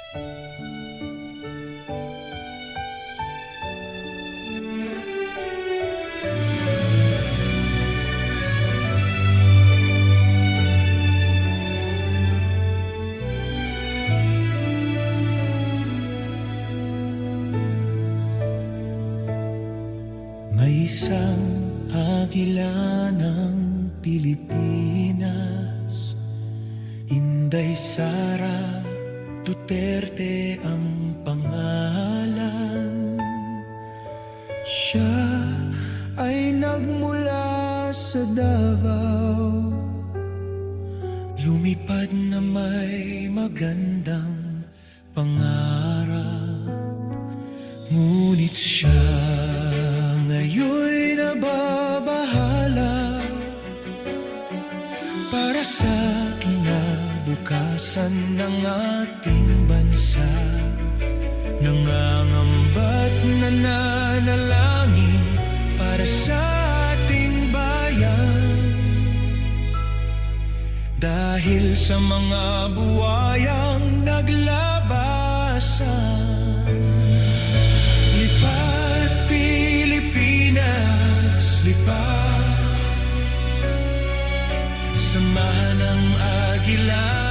May isang agila ng Pilipinas, Inday Sara Duterte ang pangalan. Siya ay nagmula sa Davao, lumipad na may magandang pangarap. Ngunit siya ngayon'y nababahala para sa kinabukasan ng ating bansa. Nangangamba't nananalangin para sa ating bayan, dahil sa mga buwayang naglabasan. Lipat Pilipinas, lipat, samahan ng agila.